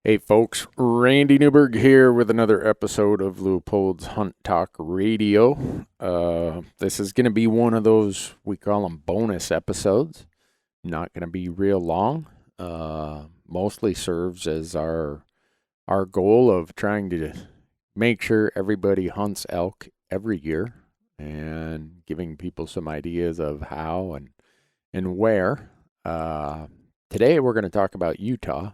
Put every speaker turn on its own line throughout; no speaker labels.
Hey folks, Randy Newberg here with another episode of Leupold's Hunt Talk Radio. This is going to be one of those, we call them bonus episodes. Not going to be real long. Mostly serves as our goal of trying to make sure everybody hunts elk every year and giving people some ideas of how and where. Today we're going to talk about Utah.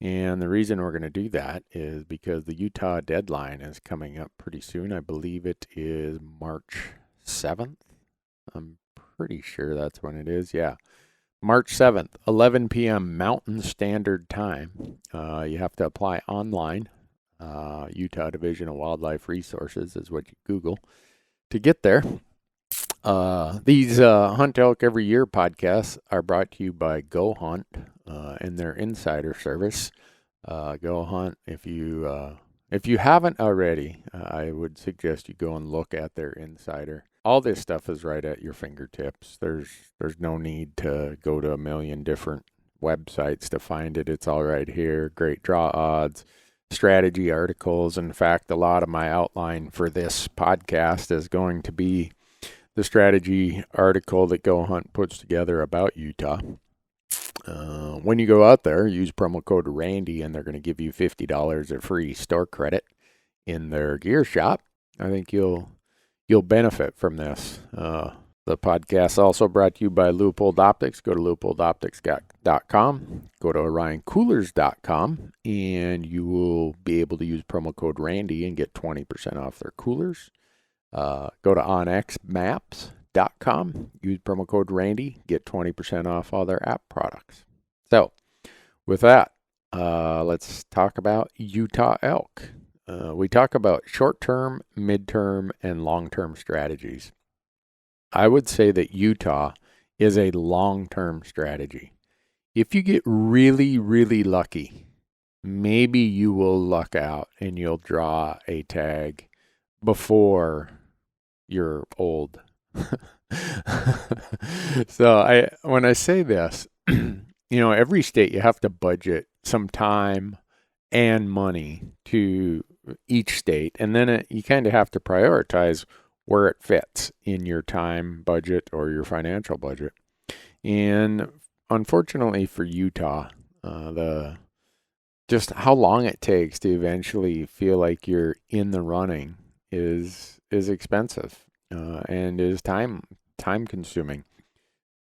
And the reason we're going to do that is because the Utah deadline is coming up pretty soon. I believe it is March 7th. I'm pretty sure that's when it is. Yeah. March 7th, 11 p.m. Mountain Standard Time. You have to apply online. Utah Division of Wildlife Resources is what you Google to get there. These Hunt Elk Every Year podcasts are brought to you by Go Hunt and their insider service. Go Hunt. If you haven't already, I would suggest you go and look at their insider. All this stuff is right at your fingertips. There's no need to go to a million different websites to find it. It's all right here. Great draw odds, strategy articles. In fact, a lot of my outline for this podcast is going to be the strategy article that Go Hunt puts together about Utah. When you go out there, use promo code Randy, and they're going to give you $50 of free store credit in their gear shop. I think you'll benefit from this. The podcast is also brought to you by Leupold Optics. Go to leupoldoptics.com. Go to orioncoolers.com, and you will be able to use promo code Randy and get 20% off their coolers. Go to onxmaps.com, use promo code Randy, get 20% off all their app products. So, with that, let's talk about Utah elk. We talk about short-term, mid-term, and long-term strategies. I would say that Utah is a long-term strategy. If you get really, really lucky, maybe you will luck out and you'll draw a tag before you're old. So when I say this, every state you have to budget some time and money to each state, and then you kind of have to prioritize where it fits in your time budget or your financial budget. And unfortunately for Utah, just how long it takes to eventually feel like you're in the running is expensive and is time consuming.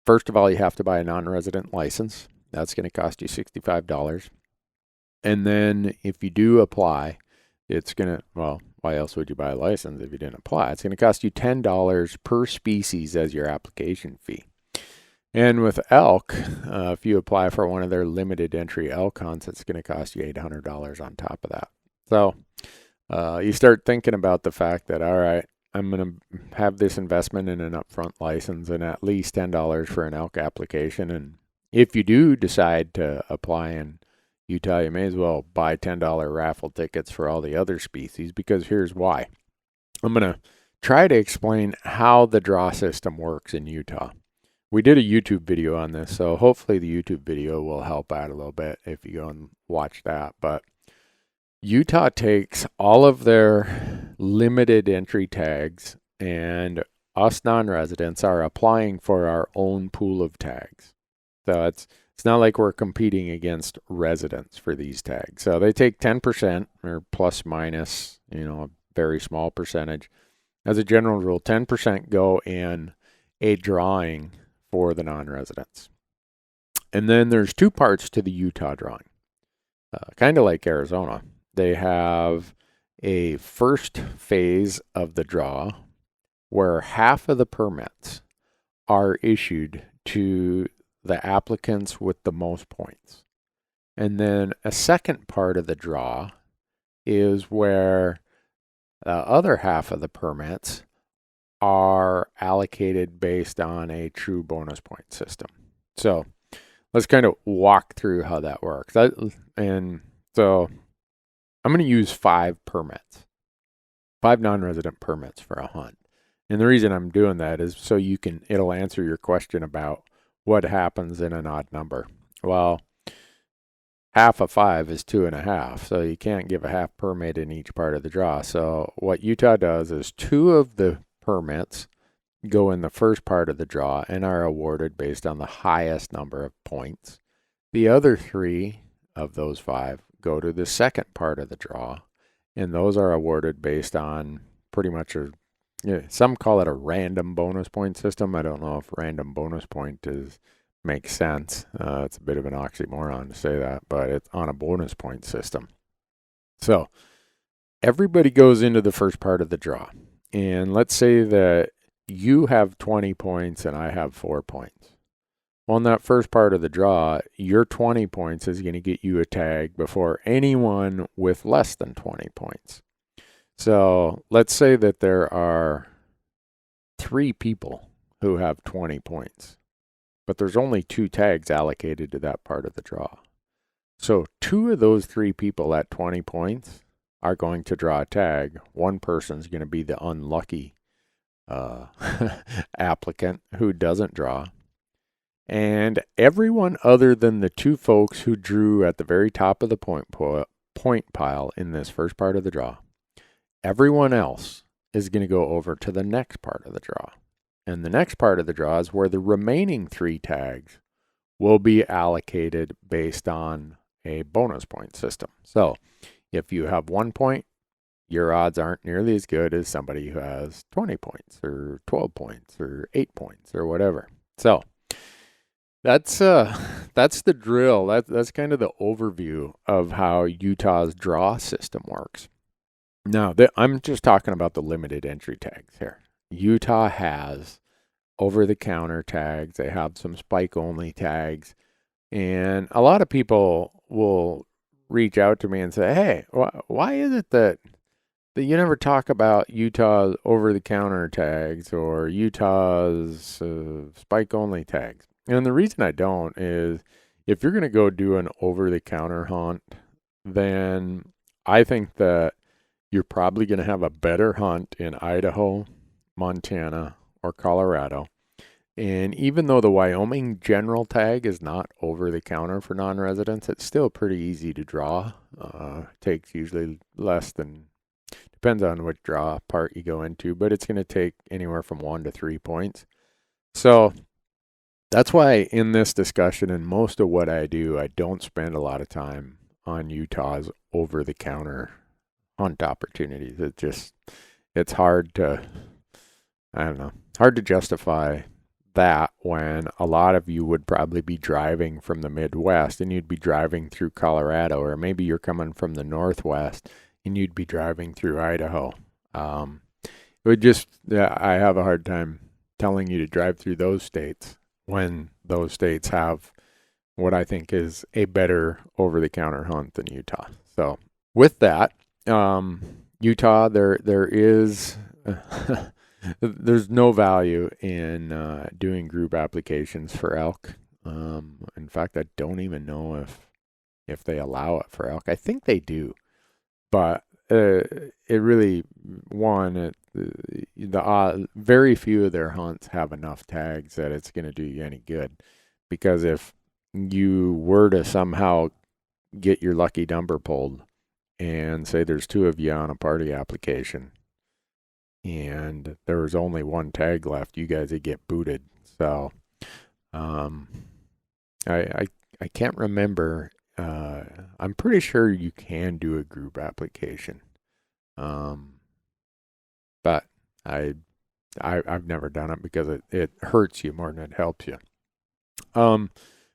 First of all, you have to buy a non-resident license. That's going to cost you $65. And then if you do apply, it's going to, well, why else would you buy a license if you didn't apply? It's going to cost you $10 per species as your application fee. And with elk, if you apply for one of their limited entry elk hunts, it's going to cost you $800 on top of that. So you start thinking about the fact that, all right, I'm going to have this investment in an upfront license and at least $10 for an elk application. And if you do decide to apply in Utah, you may as well buy $10 raffle tickets for all the other species, because here's why. I'm going to try to explain how the draw system works in Utah. We did a YouTube video on this, so hopefully the YouTube video will help out a little bit if you go and watch that. But Utah takes all of their limited entry tags, and us non-residents are applying for our own pool of tags. So it's not like we're competing against residents for these tags. So they take 10% or plus minus, a very small percentage. As a general rule, 10% go in a drawing for the non-residents. And then there's two parts to the Utah drawing, kind of like Arizona. They have a first phase of the draw where half of the permits are issued to the applicants with the most points. And then a second part of the draw is where the other half of the permits are allocated based on a true bonus point system. So let's kind of walk through how that works. And so I'm going to use 5 non-resident permits for a hunt. And the reason I'm doing that is so it'll answer your question about what happens in an odd number. Well, half of 5 is 2.5, so you can't give a half permit in each part of the draw. So what Utah does is 2 of the permits go in the first part of the draw and are awarded based on the highest number of points. The other 3 of those 5 go to the second part of the draw, and those are awarded based on pretty much some call it a random bonus point system. I don't know if random bonus point makes sense. It's a bit of an oxymoron to say that, but it's on a bonus point system. So everybody goes into the first part of the draw, and let's say that you have 20 points and I have 4 points. Well, in that first part of the draw, your 20 points is going to get you a tag before anyone with less than 20 points. So let's say that there are 3 people who have 20 points, but there's only 2 tags allocated to that part of the draw. So 2 of those 3 people at 20 points are going to draw a tag. One person's going to be the unlucky applicant who doesn't draw. And everyone other than the 2 folks who drew at the very top of the point pile in this first part of the draw, everyone else is going to go over to the next part of the draw. And the next part of the draw is where the remaining 3 tags will be allocated based on a bonus point system. So if you have 1 point, your odds aren't nearly as good as somebody who has 20 points or 12 points or 8 points or whatever. So that's the drill. That's kind of the overview of how Utah's draw system works. Now, I'm just talking about the limited entry tags here. Utah has over-the-counter tags. They have some spike-only tags. And a lot of people will reach out to me and say, hey, why is it that you never talk about Utah's over-the-counter tags or Utah's spike-only tags? And the reason I don't is if you're going to go do an over-the-counter hunt, then I think that you're probably going to have a better hunt in Idaho, Montana, or Colorado. And even though the Wyoming general tag is not over-the-counter for non-residents, it's still pretty easy to draw. Takes usually less than, depends on which draw part you go into, but it's going to take anywhere from 1 to 3 points. So that's why in this discussion and most of what I do, I don't spend a lot of time on Utah's over-the-counter hunt opportunities. It's hard to, hard to justify that when a lot of you would probably be driving from the Midwest and you'd be driving through Colorado, or maybe you're coming from the Northwest and you'd be driving through Idaho. I have a hard time telling you to drive through those states when those states have what I think is a better over-the-counter hunt than Utah. So with that, Utah, there is there's no value in doing group applications for elk. In fact, I don't even know if they allow it for elk. I think they do, but it really very few of their hunts have enough tags that it's going to do you any good. Because if you were to somehow get your lucky number pulled and say there's 2 of you on a party application and there was only 1 tag left, you guys would get booted. So I can't remember. I'm pretty sure you can do a group application, but I've never done it because it hurts you more than it helps you.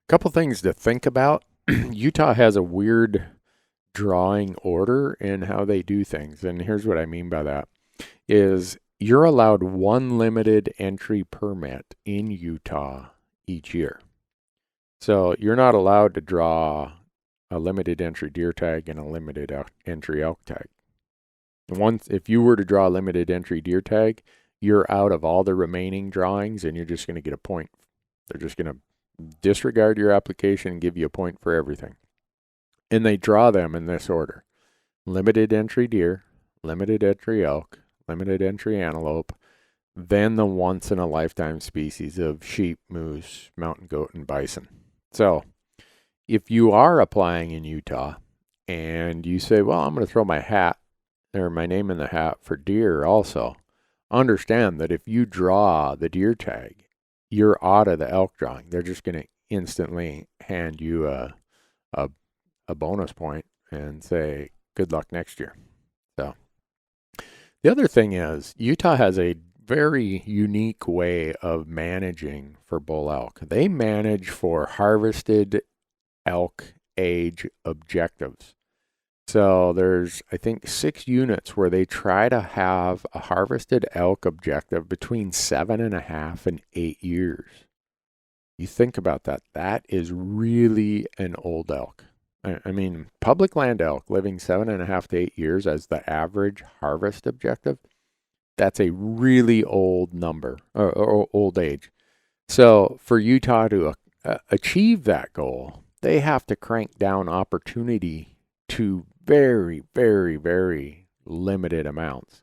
Couple things to think about. Utah has a weird drawing order in how they do things, and here's what I mean by that. Is you're allowed 1 limited entry permit in Utah each year. So you're not allowed to draw a limited entry deer tag and a limited entry elk tag. If you were to draw a limited entry deer tag, you're out of all the remaining drawings and you're just going to get a point. They're just going to disregard your application and give you a point for everything. And they draw them in this order: limited entry deer, limited entry elk, limited entry antelope, then the once in a lifetime species of sheep, moose, mountain goat, and bison. So If you are applying in Utah and you say, well, I'm going to throw my hat or my name in the hat for deer also, understand that if you draw the deer tag, you're out of the elk drawing. They're just going to instantly hand you a, a bonus point and say, good luck next year. So the other thing is Utah has a very unique way of managing for bull elk. They manage for harvested elk age objectives. So there's, I think, 6 units where they try to have a harvested elk objective between 7.5 and 8 years. You think about that. That is really an old elk. I mean, public land elk living 7.5 to 8 years as the average harvest objective, that's a really old number, or old age. So for Utah to achieve that goal, they have to crank down opportunity to very, very, very limited amounts.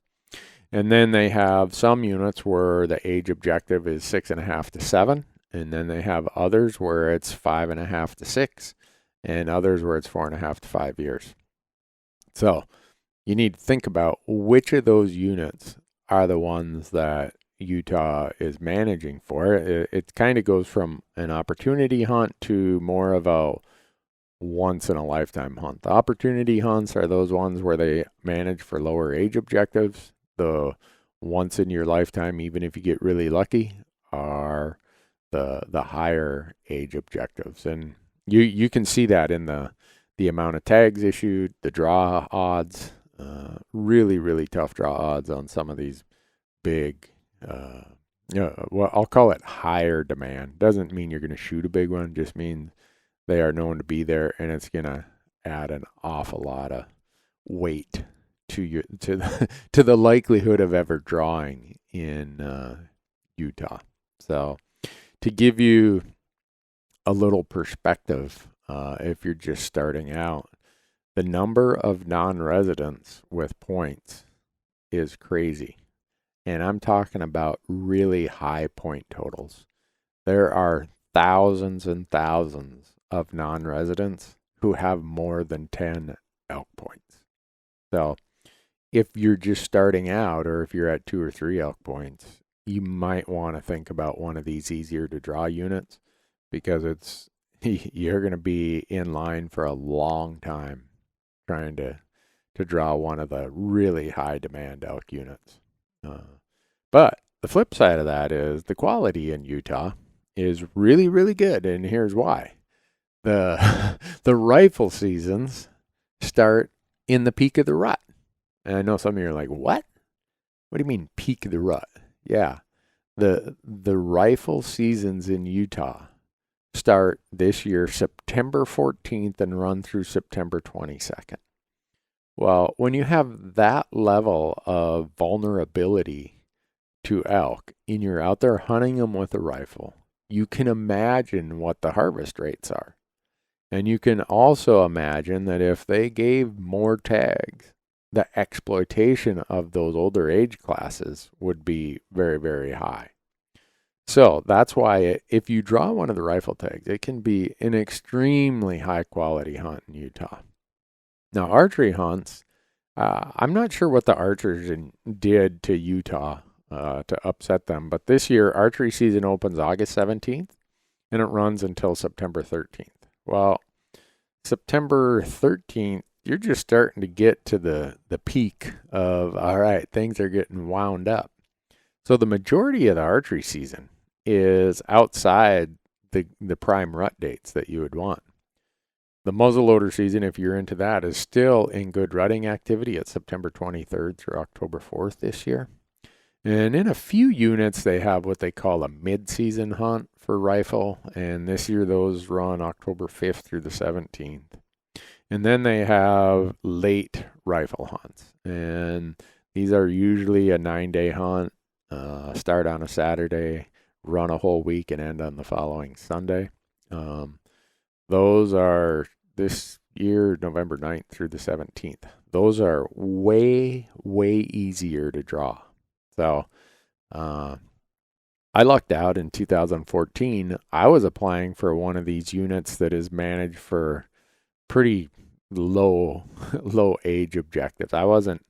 And then they have some units where the age objective is 6.5 to 7. And then they have others where it's 5.5 to 6, and others where it's 4.5 to 5 years. So you need to think about which of those units are the ones that Utah is managing for. It kind of goes from an opportunity hunt to more of a once in a lifetime hunt. The opportunity hunts are those ones where they manage for lower age objectives. The once in your lifetime, even if you get really lucky, are the higher age objectives. And you can see that in the amount of tags issued, the draw odds, really, really tough draw odds on some of these big, well, I'll call it higher demand. Doesn't mean you're going to shoot a big one, just means they are known to be there, and it's going to add an awful lot of weight to to the likelihood of ever drawing in Utah. So to give you a little perspective, if you're just starting out, the number of non-residents with points is crazy. And I'm talking about really high point totals. There are thousands and thousands of non-residents who have more than 10 elk points. So if you're just starting out, or if you're at 2 or 3 elk points, you might want to think about one of these easier to draw units, because you're going to be in line for a long time trying to draw one of the really high demand elk units. But the flip side of that is the quality in Utah is really, really good, and here's why. The the rifle seasons start in the peak of the rut. And I know some of you are like, what? What do you mean peak of the rut? Yeah. The rifle seasons in Utah start this year September 14th and run through September 22nd. Well, when you have that level of vulnerability to elk and you're out there hunting them with a rifle, you can imagine what the harvest rates are. And you can also imagine that if they gave more tags, the exploitation of those older age classes would be very, very high. So that's why if you draw one of the rifle tags, it can be an extremely high quality hunt in Utah. Now, archery hunts, I'm not sure what the archers did to Utah to upset them, but this year archery season opens August 17th and it runs until September 13th. Well, September 13th, you're just starting to get to the peak of, all right, things are getting wound up. So the majority of the archery season is outside the prime rut dates that you would want. The muzzleloader season, if you're into that, is still in good rutting activity at September 23rd through October 4th this year. And in a few units, they have what they call a mid-season hunt for rifle. And this year, those run October 5th through the 17th. And then they have late rifle hunts. And these are usually a 9-day hunt, start on a Saturday, run a whole week, and end on the following Sunday. Those are this year, November 9th through the 17th. Those are way, way easier to draw. So I lucked out in 2014. I was applying for one of these units that is managed for pretty low low age objectives. I wasn't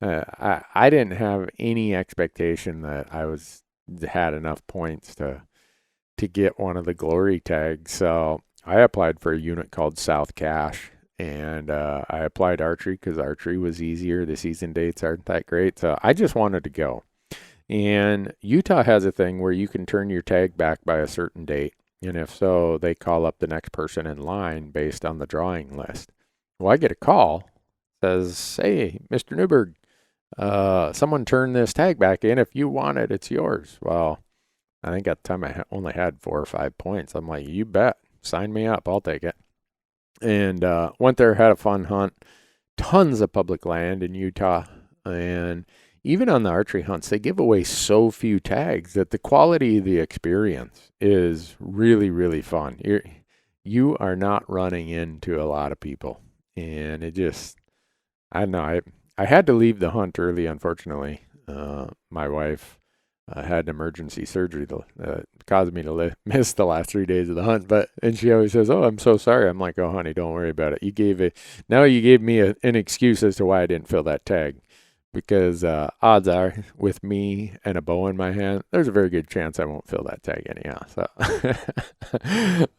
I didn't have any expectation that I was had enough points to get one of the glory tags. So I applied for a unit called South Cache, and I applied archery because archery was easier. The season dates aren't that great, so I just wanted to go. And Utah has a thing where you can turn your tag back by a certain date. And if so, they call up the next person in line based on the drawing list. Well, I get a call, says, "Hey, Mr. Newberg, someone turned this tag back in. If you want it, it's yours." Well, I think at the time I only had 4 or 5 points. I'm like, "You bet. Sign me up. I'll take it." And went there, had a fun hunt. Tons of public land in Utah. And even on the archery hunts, they give away so few tags that the quality of the experience is really, really fun. You are not running into a lot of people. And it just, I don't know, I had to leave the hunt early, unfortunately. My wife had an emergency surgery that caused me to miss the last 3 days of the hunt. And she always says, "Oh, I'm so sorry." I'm like, "Oh, honey, don't worry about it. You gave me an excuse as to why I didn't fill that tag." Because odds are, with me and a bow in my hand, there's a very good chance I won't fill that tag anyhow.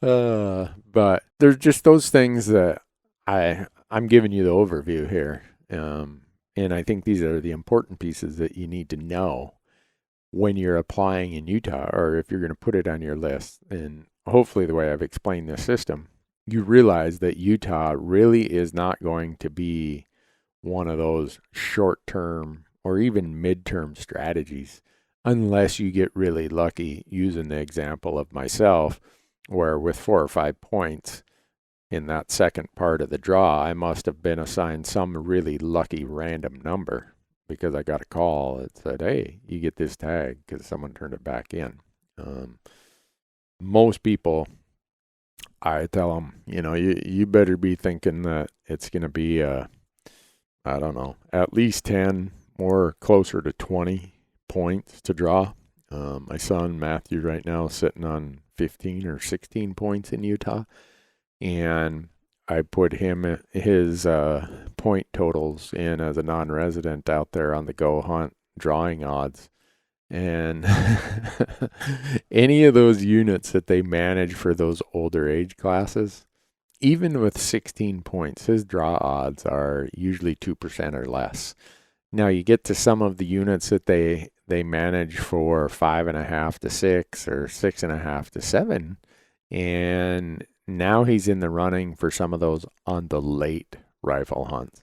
So, but there's just those things that I'm giving you the overview here, and I think these are the important pieces that you need to know when you're applying in Utah, or if you're going to put it on your list. And hopefully, the way I've explained this system, you realize that Utah really is not going to be one of those short-term or even mid-term strategies unless you get really lucky, using the example of myself, where with 4 or 5 points in that second part of the draw, I must have been assigned some really lucky random number because I got a call that said, "Hey, you get this tag," because someone turned it back in. Most people, I tell them, you better be thinking that it's going to be I don't know, at least 10, more closer to 20 points to draw. My son Matthew right now is sitting on 15 or 16 points in Utah, and I put his point totals in as a non-resident out there on the go hunt drawing odds. And any of those units that they manage for those older age classes, even with 16 points, his draw odds are usually 2% or less. Now you get to some of the units that they manage for 5.5 to 6 or 6.5 to 7, and now he's in the running for some of those on the late rifle hunts.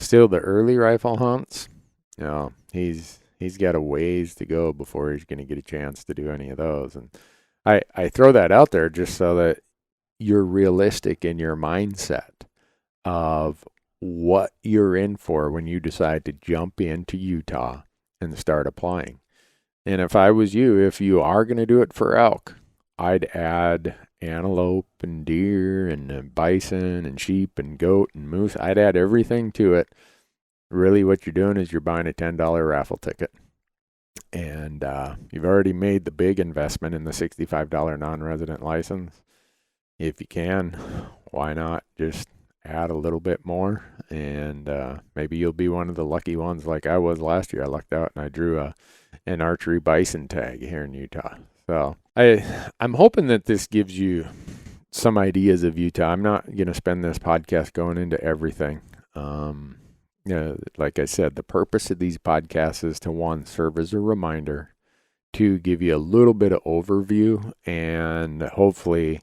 Still, the early rifle hunts, he's got a ways to go before he's going to get a chance to do any of those. And I throw that out there just so that you're realistic in your mindset of what you're in for when you decide to jump into Utah and start applying. And if I was you, if you are going to do it for elk, I'd add antelope and deer and bison and sheep and goat and moose. I'd add everything to it. Really, what you're doing is you're buying a $10 raffle ticket. And you've already made the big investment in the $65 non-resident license. If you can, why not just add a little bit more, and maybe you'll be one of the lucky ones like I was last year. I lucked out and I drew an archery bison tag here in Utah. So I'm hoping that this gives you some ideas of Utah. I'm not going to spend this podcast going into everything. Like I said, the purpose of these podcasts is to, one, serve as a reminder, two, give you a little bit of overview, and hopefully,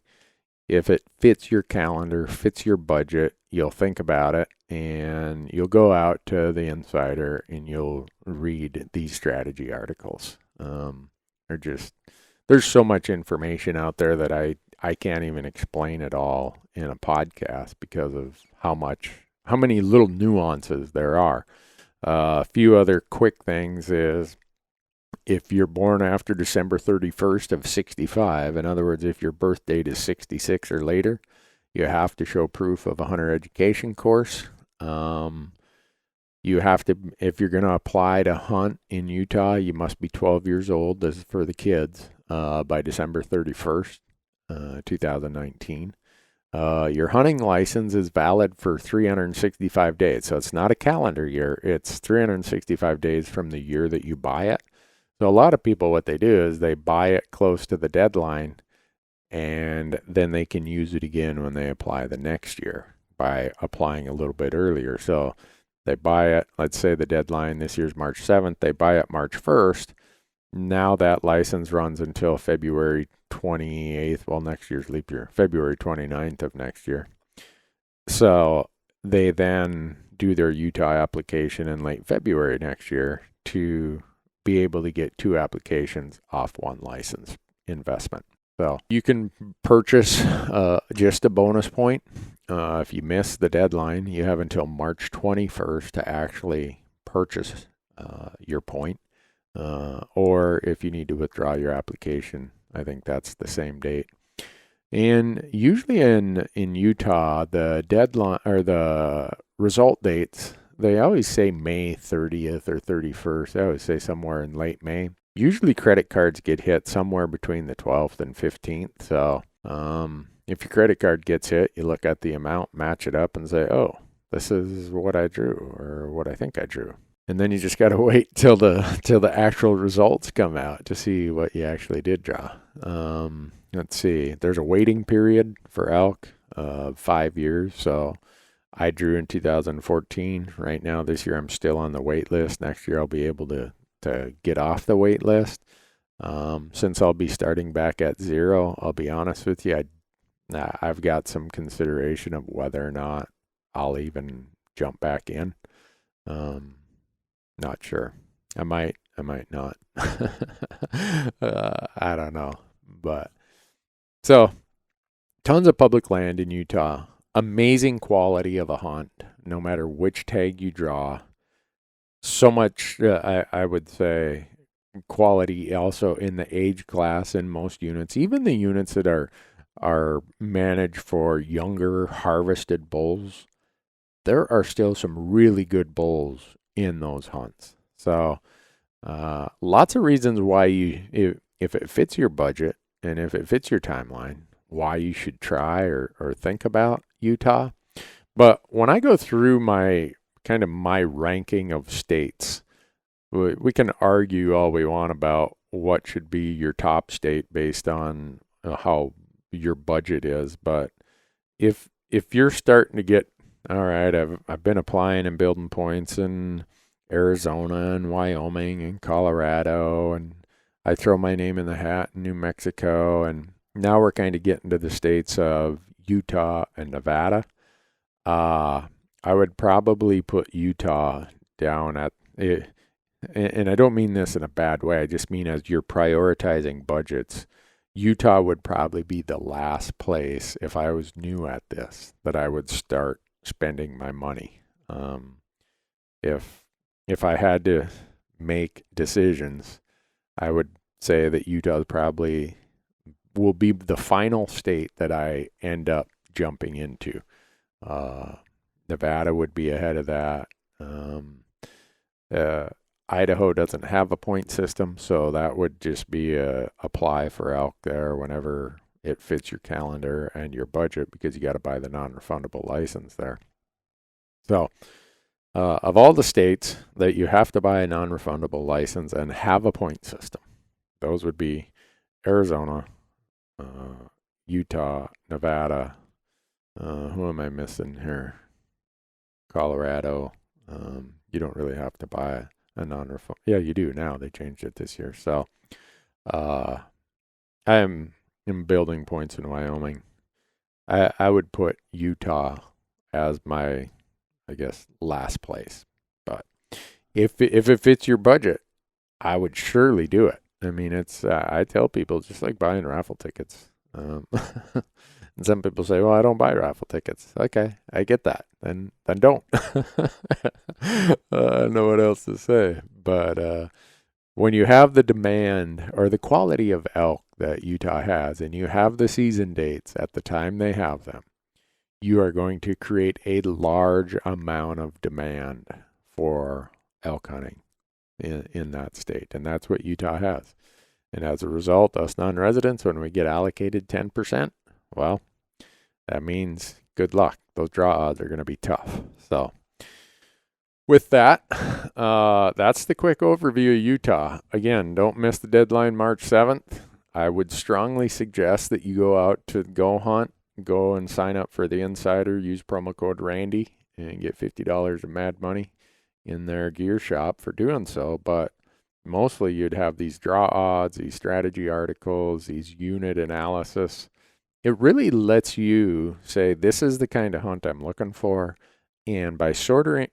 if it fits your calendar, fits your budget, you'll think about it, and you'll go out to the Insider and you'll read these strategy articles. There's so much information out there that I can't even explain it all in a podcast because of how many little nuances there are. A few other quick things is, if you're born after December 31st of 65, in other words, if your birth date is 66 or later, you have to show proof of a hunter education course. You have to, if you're going to apply to hunt in Utah, you must be 12 years old. This is for the kids, by December 31st, 2019. Your hunting license is valid for 365 days. So it's not a calendar year. It's 365 days from the year that you buy it. So a lot of people, what they do is they buy it close to the deadline, and then they can use it again when they apply the next year by applying a little bit earlier. So they buy it, let's say the deadline this year's March 7th, they buy it March 1st. Now that license runs until February 28th. Well, next year's leap year, February 29th of next year. So they then do their Utah application in late February next year to be able to get 2 applications off 1 license investment. So you can purchase just a bonus point. If you miss the deadline, you have until March 21st to actually purchase your point. Or if you need to withdraw your application, I think that's the same date. And usually in Utah, the deadline or the result dates, they always say May 30th or 31st. They always say somewhere in late May. Usually credit cards get hit somewhere between the 12th and 15th. So if your credit card gets hit, you look at the amount, match it up, and say, oh, this is what I drew or what I think I drew. And then you just got to wait till the actual results come out to see what you actually did draw. Let's see. There's a waiting period for elk of 5 years. So I drew in 2014. Right now, this year, I'm still on the wait list. Next year, I'll be able to get off the wait list. Since I'll be starting back at 0, I'll be honest with you, I've got some consideration of whether or not I'll even jump back in. Not sure. I might not. I don't know. But so tons of public land in Utah. Amazing quality of a hunt, no matter which tag you draw. So much, I would say, quality also in the age class in most units. Even the units that are managed for younger harvested bulls, there are still some really good bulls in those hunts. So lots of reasons why if it fits your budget and if it fits your timeline, why you should try or think about Utah. But when I go through my ranking of states, we can argue all we want about what should be your top state based on how your budget is. But if you're starting to get, all right, I've been applying and building points in Arizona and Wyoming and Colorado, and I throw my name in the hat in New Mexico, and now we're kind of getting to the states of Utah and Nevada. I would probably put Utah down at it, and I don't mean this in a bad way. I just mean as you're prioritizing budgets, Utah would probably be the last place if I was new at this that I would start spending my money. If I had to make decisions, I would say that Utah probably will be the final state that I end up jumping into. Nevada would be ahead of that. Idaho doesn't have a point system, so that would just be apply for elk there whenever it fits your calendar and your budget, because you got to buy the non-refundable license there. So of all the states that you have to buy a non-refundable license and have a point system, those would be Arizona, Utah, Nevada. Who am I missing here? Colorado. You don't really have to buy a non-refundable. Yeah, you do now. They changed it this year. So I am building points in Wyoming. I would put Utah as my, I guess, last place. But if it fits your budget, I would surely do it. I mean, it's I tell people, just like buying raffle tickets. And some people say, well, I don't buy raffle tickets. Okay, I get that. Then don't. I don't know what else to say. But when you have the demand or the quality of elk that Utah has, and you have the season dates at the time they have them, you are going to create a large amount of demand for elk hunting in that state. And that's what Utah has. And as a result, us non-residents, when we get allocated 10%, well, that means good luck. Those draw odds are going to be tough. So with that, that's the quick overview of Utah. Again, don't miss the deadline March 7th. I would strongly suggest that you go out to Go Hunt, go and sign up for the Insider, use promo code Randy, and get $50 of mad money in their gear shop for doing so. But mostly you'd have these draw odds, these strategy articles, these unit analysis. It really lets you say, this is the kind of hunt I'm looking for. And by sorting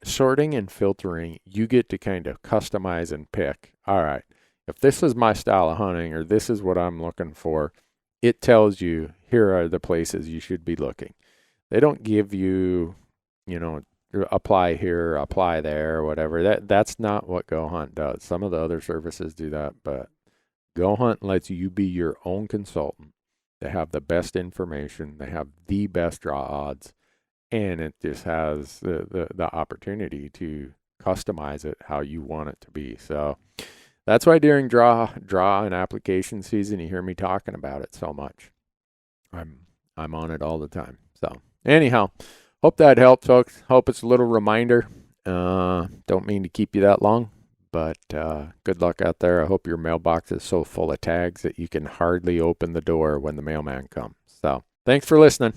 and filtering, you get to kind of customize and pick. All right, if this is my style of hunting or this is what I'm looking for, it tells you here are the places you should be looking. They don't give you, apply here, apply there, whatever. That's not what Go Hunt does. Some of the other services do that, but Go Hunt lets you be your own consultant. They have the best information. They have the best draw odds. And it just has the opportunity to customize it how you want it to be. So that's why during draw and application season, you hear me talking about it so much. I'm on it all the time. So anyhow, hope that helped, folks. Hope it's a little reminder. Don't mean to keep you that long, but good luck out there. I hope your mailbox is so full of tags that you can hardly open the door when the mailman comes. So thanks for listening.